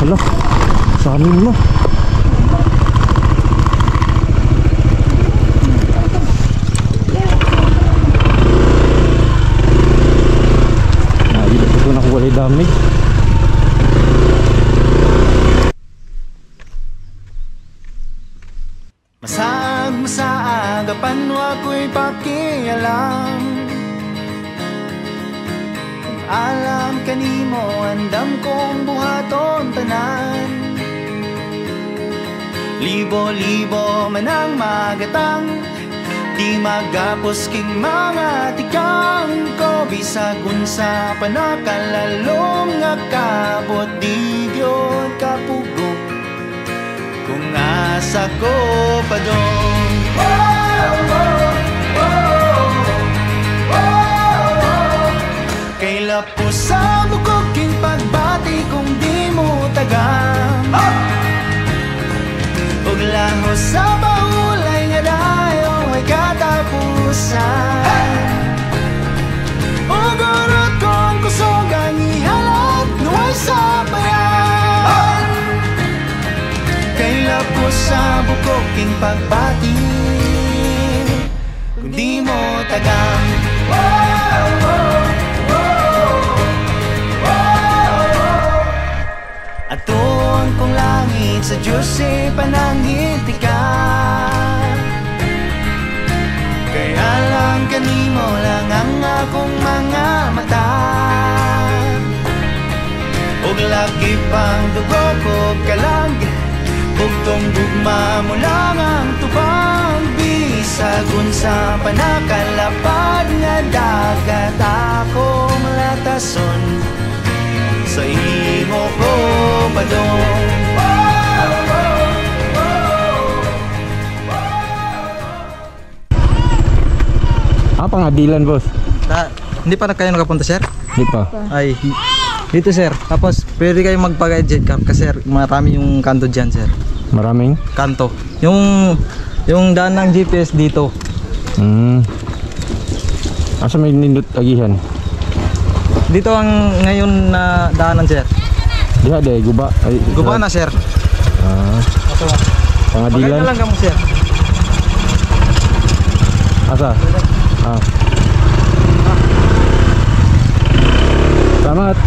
Hala, samin mo. Dito ko nakuha yung damig. Masaag, apano ako'y pakialam. Kung alam kanimo, andam kong buhaton tanan. Libo-libo man ang magatang, di magapos king mga tikang ko. Bisag unsa panakalalong nga kabot, di gyud kapugong kung asa ko pa doon. Kay lapos sa bukog king pagbati kung di mo tagang, ug lahos sa baulay nga dayo ay katapusan. Ug urot kong kusog ang ihalat nuway sa bayan. Kay lapos sa bukog king pagbati kung di mo tagang. Aton kong langit sa Diyos ay panangiti ka. Kaya lang kanimo lang ang akong mga mata. Og lagi pang dugo ko kalag, ug tong gugma mo lang ang tubang. Bisag unsa panakalapad nga dagat akong latason, sa imo ko padong. Pangadilan boss? Hindi pa na kayo nakapunta sir? Hindi pa. Ay, dito sir. Tapos pwede kayo magpag-jet cam kasi sir, marami yung kanto dyan sir. Maraming? Kanto. Yung daan ng GPS dito. Asa may nindot agihan? Dito ang ngayon na daanan sir. Diha de guba. Ay, guba na sir. Pangadilan. Maganda lang kamo sir. Asa? Selamat.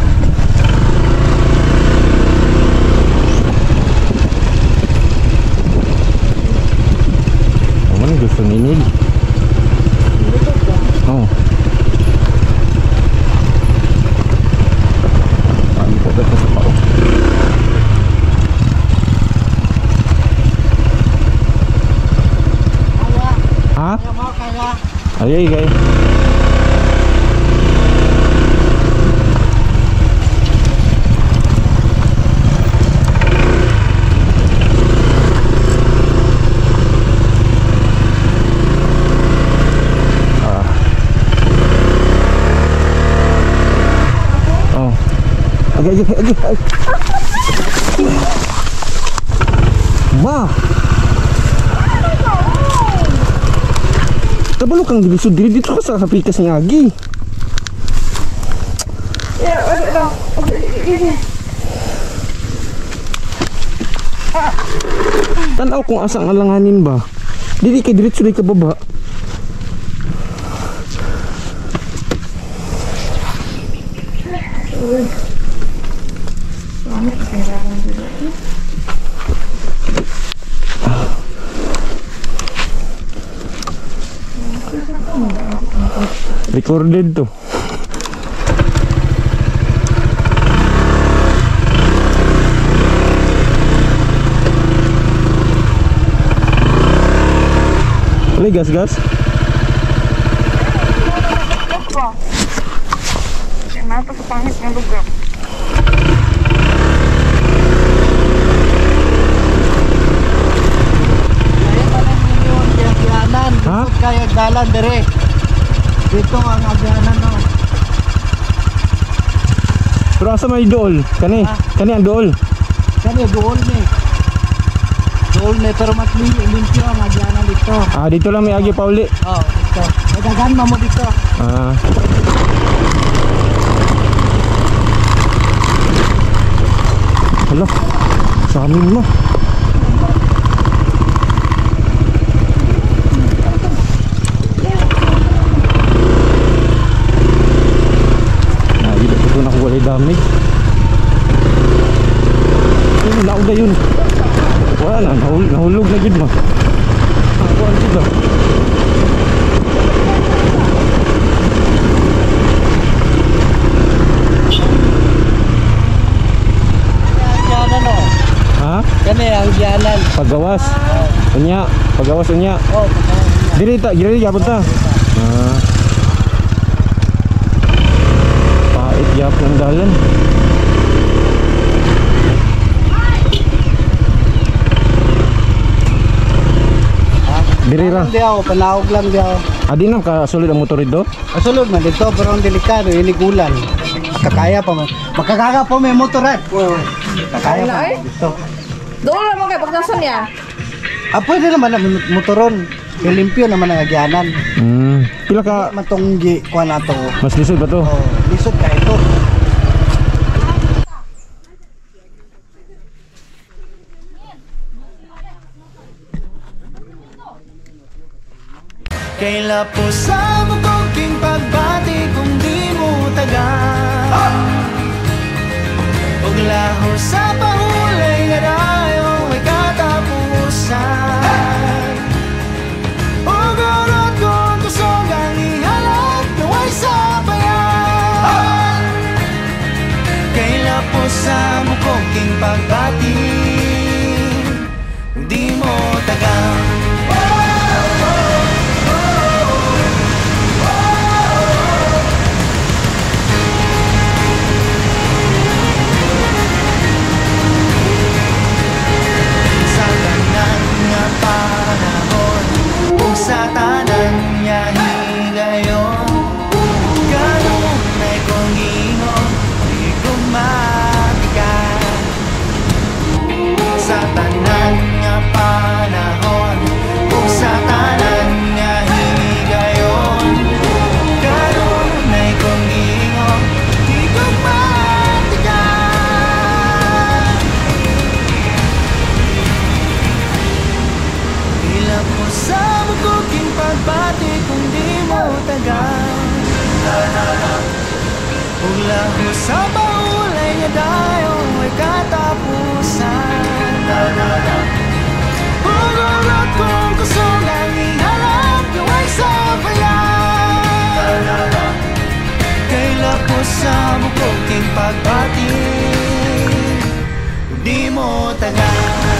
Mana gusto ninil? Oh. Kita dapat sa pao. Ha? Ayay guys. Agak. Ma. Kabalo kang dilisod dito ka sa pikas nga agi. Tanaw kung asang alanganin ba. Dili kay diretso ka baba. Recorded to. Boleh gas. Kenapa sepangit ng lugar? Ha? Kaya dalan dire. Dito ang agyanan no. Pero asa may dool? Kani ang dool. Kani dool ni. Dool ni pero mas limpyo ang agyanan dito. Dito lang may agi pauli. Dito. Nagagan mo dito. Hello. Sa amin mo. Nakita ko na kung walay damage. Ayun, naog na yun. Wala na, nahulog na yun mo. Nakuhan sila. Diyanan o. Ha? Kani ang diyanan. Paggawas. Unya, paggawas unya. Oh, Diri yapon ta. Pait yap ng dalan. Diri ra. Hindi ako, panahog lang di ako. Adi na ka sulod ang motor dito. Kasulod man dito, pero ang delikado, inigulan. Makakaya pa man. Makakaya pa may motor eh. Makakaya pa Ay, dito. doon lang mo kayo pagdasan niya. Pwede naman ang motoron. Limpyo naman ang agyanan. Pila ka Matunggi, kuha na to. mas lisod ba to? Oh, lisod ka ito. Kaila po sa mukong pagbati kung di mo taga Paglaho sa pahulay nga dayo ay katapusan Ugarot kong kusog ang ihalap naway sa bayan Kaila po sa mukong pagbati kung di mo taga sa tanan niya higayon Kanunay kong ingon, di kumatika Sa tanan nga panahon Kung sa tanan nga higayon Kanunay kong ingon, di kumatika Ilang mo sa kuking pagbati kung di mo tagal Ulaho sa paulay nga dayo ay katapusan Ugarot kong kusog ang ihalap Luway sa bayan Kaila po sa kuking pagbati kung di mo tagal